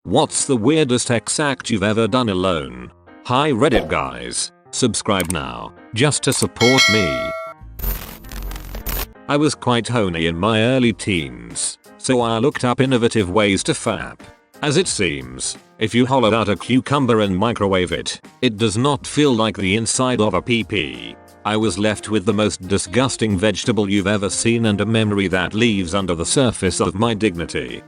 What's the weirdest sex act you've ever done alone? Hi Reddit guys, subscribe now, just to support me. I was quite horny in my early teens, so I looked up innovative ways to fap. As it seems, if you hollow out a cucumber and microwave it, it does not feel like the inside of a pee-pee. I was left with the most disgusting vegetable you've ever seen and a memory that leaves under the surface of my dignity.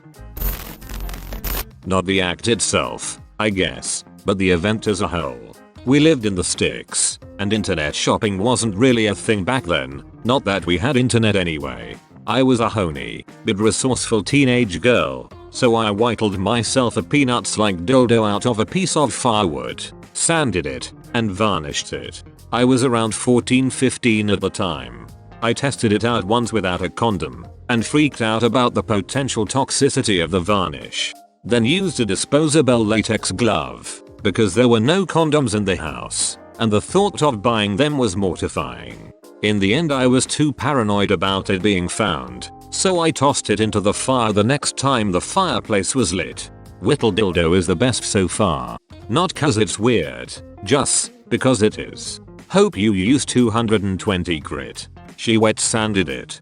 Not the act itself, I guess, but the event as a whole. We lived in the sticks, and internet shopping wasn't really a thing back then, not that we had internet anyway. I was a horny, but resourceful teenage girl, so I whittled myself a peanuts-like dildo out of a piece of firewood, sanded it, and varnished it. I was around 14-15 at the time. I tested it out once without a condom, and freaked out about the potential toxicity of the varnish. Then used a disposable latex glove, because there were no condoms in the house, and the thought of buying them was mortifying. In the end I was too paranoid about it being found, so I tossed it into the fire the next time the fireplace was lit. Whittle dildo is the best so far. Not cause it's weird, just because it is. Hope you use 220 grit. She wet sanded it.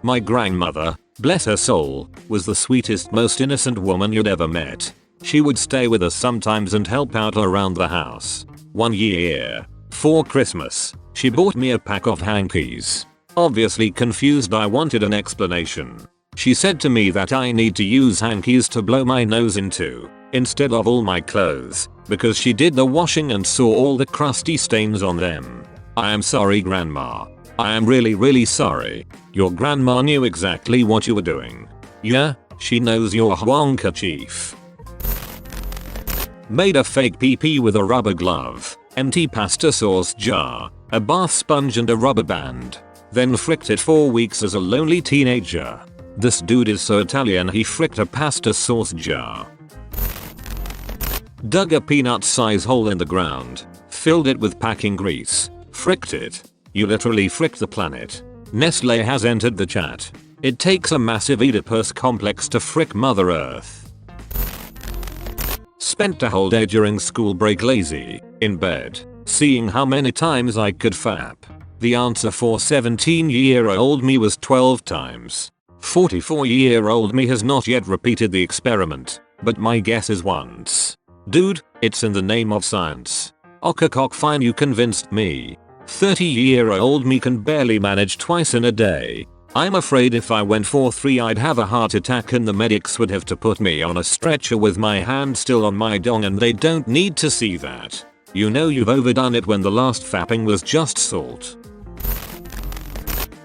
My grandmother, bless her soul, was the sweetest, most innocent woman you'd ever met. She would stay with us sometimes and help out around the house. One year, for Christmas, she bought me a pack of hankies. Obviously confused, I wanted an explanation. She said to me that I need to use hankies to blow my nose into, instead of all my clothes, because she did the washing and saw all the crusty stains on them. I am sorry grandma. I am really sorry. Your grandma knew exactly what you were doing. Yeah, she knows you're Wonka chief. Made a fake pee-pee with a rubber glove, empty pasta sauce jar, a bath sponge and a rubber band. Then fricked it for weeks as a lonely teenager. This dude is so Italian he fricked a pasta sauce jar. Dug a peanut-size hole in the ground, filled it with packing grease, fricked it. You literally fricked the planet. Nestle has entered the chat. It takes a massive Oedipus complex to frick Mother Earth. Spent a whole day during school break lazy, in bed, seeing how many times I could fap. The answer for 17-year-old me was 12 times. 44-year-old me has not yet repeated the experiment, but my guess is once. Dude, it's in the name of science. Okacock, fine, you convinced me. 30-year-old me can barely manage twice in a day. I'm afraid if I went for 3 I'd have a heart attack and the medics would have to put me on a stretcher with my hand still on my dong, and they don't need to see that. You know you've overdone it when the last fapping was just salt.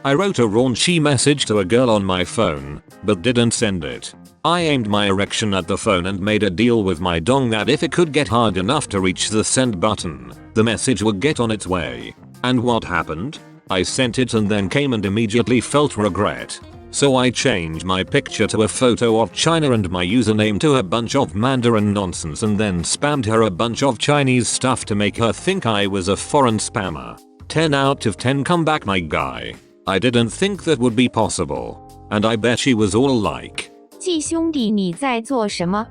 I wrote a raunchy message to a girl on my phone, but didn't send it. I aimed my erection at the phone and made a deal with my dong that if it could get hard enough to reach the send button, the message would get on its way. And what happened? I sent it and then came and immediately felt regret. So I changed my picture to a photo of China and my username to a bunch of Mandarin nonsense and then spammed her a bunch of Chinese stuff to make her think I was a foreign spammer. 10 out of 10 comeback, my guy. I didn't think that would be possible. And I bet she was all like, 季兄弟你在做什么?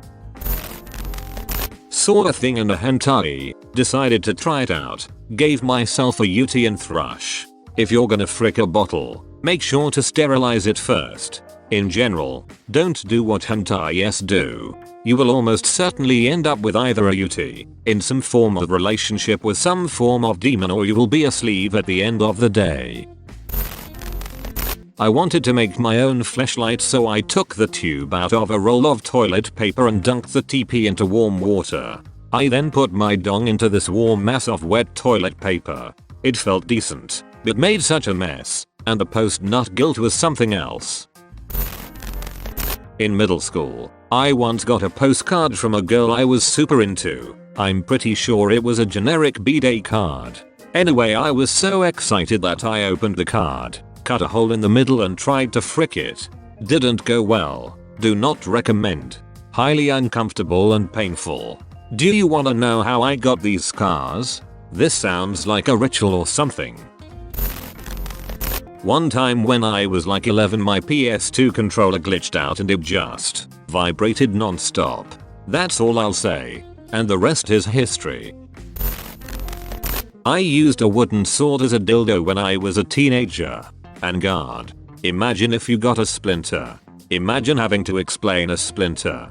Saw a thing in a hentai, decided to try it out, gave myself a UT and thrush. If you're gonna frick a bottle, make sure to sterilize it first. In general, don't do what hentai do. You will almost certainly end up with either a UT, in some form of relationship with some form of demon, or you will be a sleeve at the end of the day. I wanted to make my own fleshlight, so I took the tube out of a roll of toilet paper and dunked the TP into warm water. I then put my dong into this warm mass of wet toilet paper. It felt decent, but made such a mess, and the post-nut guilt was something else. In middle school, I once got a postcard from a girl I was super into. I'm pretty sure it was a generic B-Day card. Anyway, I was so excited that I opened the card, cut a hole in the middle and tried to frick it. Didn't go well. Do not recommend. Highly uncomfortable and painful. Do you wanna know how I got these scars? This sounds like a ritual or something. One time when I was like 11, my PS2 controller glitched out and it just Vibrated non-stop. That's all I'll say. And the rest is history. I used a wooden sword as a dildo when I was a teenager. And God, imagine if you got a splinter. Imagine having to explain a splinter.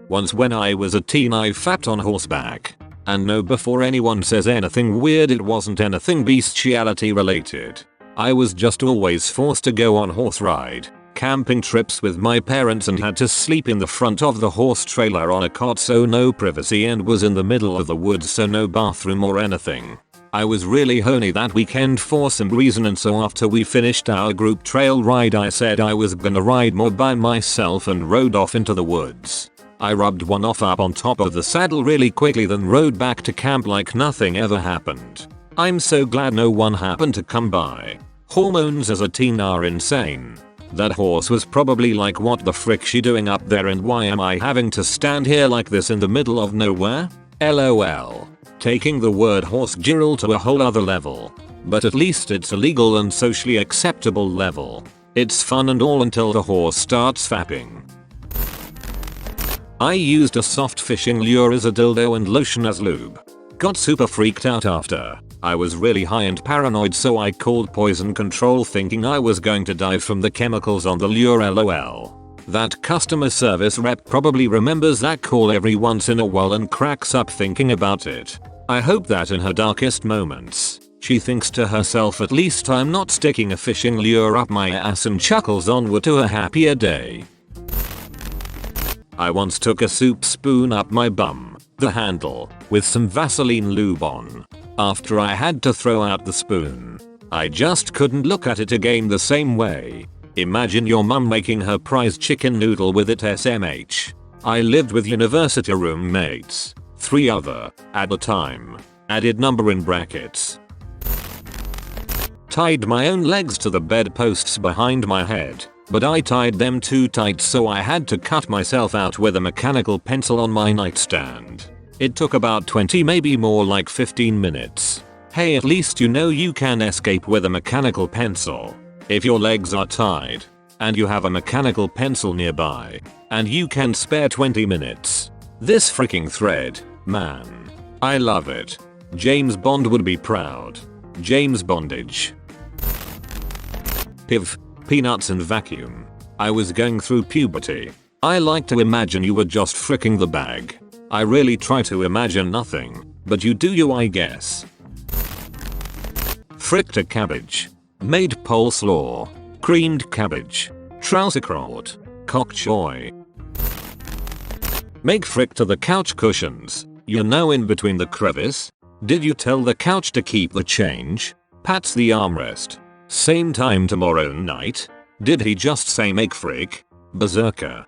Once when I was a teen I fapped on horseback. And no, before anyone says anything weird, it wasn't anything bestiality related. I was just always forced to go on horse ride, camping trips with my parents and had to sleep in the front of the horse trailer on a cot, so no privacy, and was in the middle of the woods, so no bathroom or anything. I was really horny that weekend for some reason, and so after we finished our group trail ride I said I was gonna ride more by myself and rode off into the woods. I rubbed one off up on top of the saddle really quickly, then rode back to camp like nothing ever happened. I'm so glad no one happened to come by. Hormones as a teen are insane. That horse was probably like, what the frick she doing up there, and why am I having to stand here like this in the middle of nowhere? LOL. Taking the word horse girl to a whole other level. But at least it's a legal and socially acceptable level. It's fun and all until the horse starts fapping. I used a soft fishing lure as a dildo and lotion as lube. Got super freaked out after. I was really high and paranoid, so I called poison control thinking I was going to die from the chemicals on the lure, LOL. That customer service rep probably remembers that call every once in a while and cracks up thinking about it. I hope that in her darkest moments, she thinks to herself, at least I'm not sticking a fishing lure up my ass, and chuckles onward to a happier day. I once took a soup spoon up my bum, the handle, with some Vaseline lube on. After I had to throw out the spoon, I just couldn't look at it again the same way. Imagine your mum making her prize chicken noodle with it SMH. I lived with university roommates. 3 other, at the time. Added number in brackets. Tied my own legs to the bedposts behind my head, but I tied them too tight, so I had to cut myself out with a mechanical pencil on my nightstand. It took about 20, maybe more like 15 minutes. Hey, at least you know you can escape with a mechanical pencil. If your legs are tied, and you have a mechanical pencil nearby, and you can spare 20 minutes. This freaking thread, man. I love it. James Bond would be proud. James Bondage. Piv. Peanuts and vacuum. I was going through puberty. I like to imagine you were just fricking the bag. I really try to imagine nothing, but you do you, I guess. Fricked a cabbage. Made pole slaw. Creamed cabbage. Trouserkraut. Cock choy. Make frick to the couch cushions. You know, in between the crevice. Did you tell the couch to keep the change? Pats the armrest. Same time tomorrow night? Did he just say make frick? Berserker.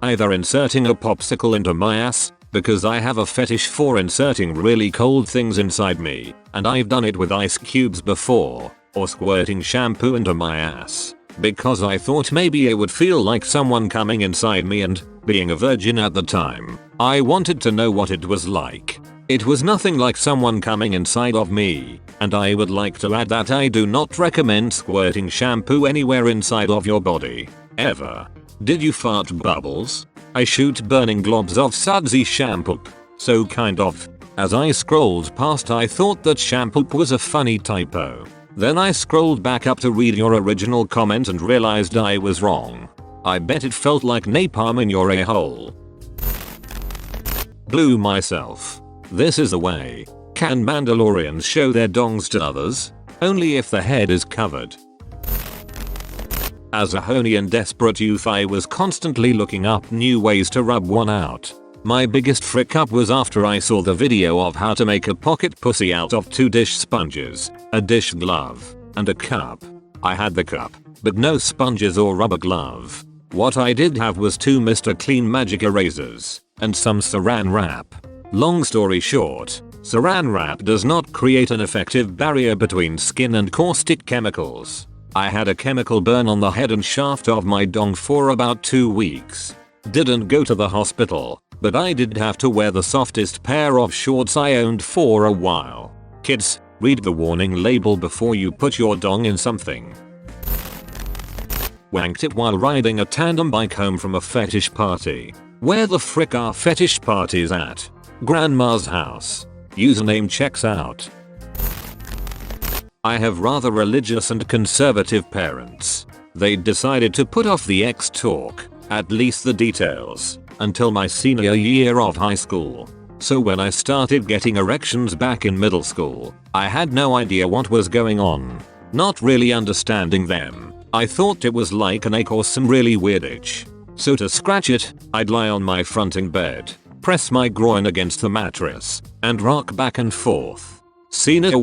Either inserting a popsicle into my ass, because I have a fetish for inserting really cold things inside me, and I've done it with ice cubes before, or squirting shampoo into my ass, because I thought maybe it would feel like someone coming inside me, and, being a virgin at the time, I wanted to know what it was like. It was nothing like someone coming inside of me, and I would like to add that I do not recommend squirting shampoo anywhere inside of your body, ever. Did you fart bubbles? I shoot burning globs of sudsy shampoo, so kind of. As I scrolled past I thought that shampoo was a funny typo. Then I scrolled back up to read your original comment and realized I was wrong. I bet it felt like napalm in your a-hole. Blew myself. This is the way. Can Mandalorians show their dongs to others? Only if the head is covered. As a horny and desperate youth I was constantly looking up new ways to rub one out. My biggest frick up was after I saw the video of how to make a pocket pussy out of 2 dish sponges, a dish glove, and a cup. I had the cup, but no sponges or rubber glove. What I did have was 2 Mr. Clean Magic erasers, and some saran wrap. Long story short, saran wrap does not create an effective barrier between skin and caustic chemicals. I had a chemical burn on the head and shaft of my dong for about 2 weeks. Didn't go to the hospital, but I did have to wear the softest pair of shorts I owned for a while. Kids, read the warning label before you put your dong in something. Wanked it while riding a tandem bike home from a fetish party. Where the frick are fetish parties at? Grandma's house. Username checks out. I have rather religious and conservative parents. They decided to put off the X talk, at least the details, until my senior year of high school. So when I started getting erections back in middle school, I had no idea what was going on. Not really understanding them, I thought it was like an ache or some really weird itch. So to scratch it, I'd lie on my fronting bed, press my groin against the mattress, and rock back and forth. Seen it?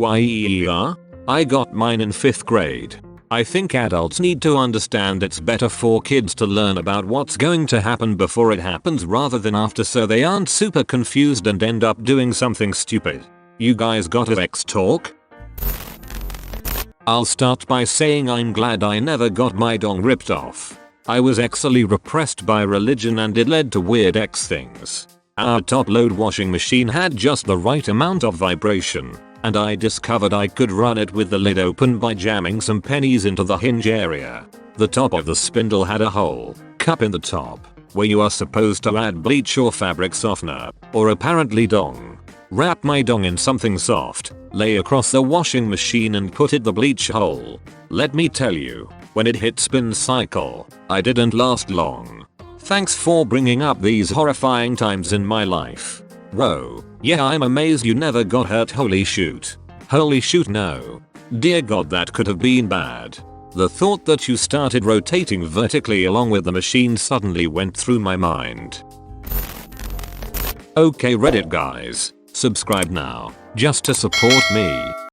I got mine in 5th grade. I think adults need to understand it's better for kids to learn about what's going to happen before it happens rather than after, so they aren't super confused and end up doing something stupid. You guys got a X talk? I'll start by saying I'm glad I never got my dong ripped off. I was exily repressed by religion and it led to weird X things. Our top-load washing machine had just the right amount of vibration, and I discovered I could run it with the lid open by jamming some pennies into the hinge area. The top of the spindle had a hole, cup in the top, where you are supposed to add bleach or fabric softener, or apparently dong. Wrap my dong in something soft, lay across the washing machine and put it the bleach hole. Let me tell you, when it hit spin cycle, I didn't last long. Thanks for bringing up these horrifying times in my life. Whoa, yeah, I'm amazed you never got hurt. Holy shoot. Holy shoot, no. Dear God, that could have been bad. The thought that you started rotating vertically along with the machine suddenly went through my mind. Okay Reddit guys, subscribe now, just to support me.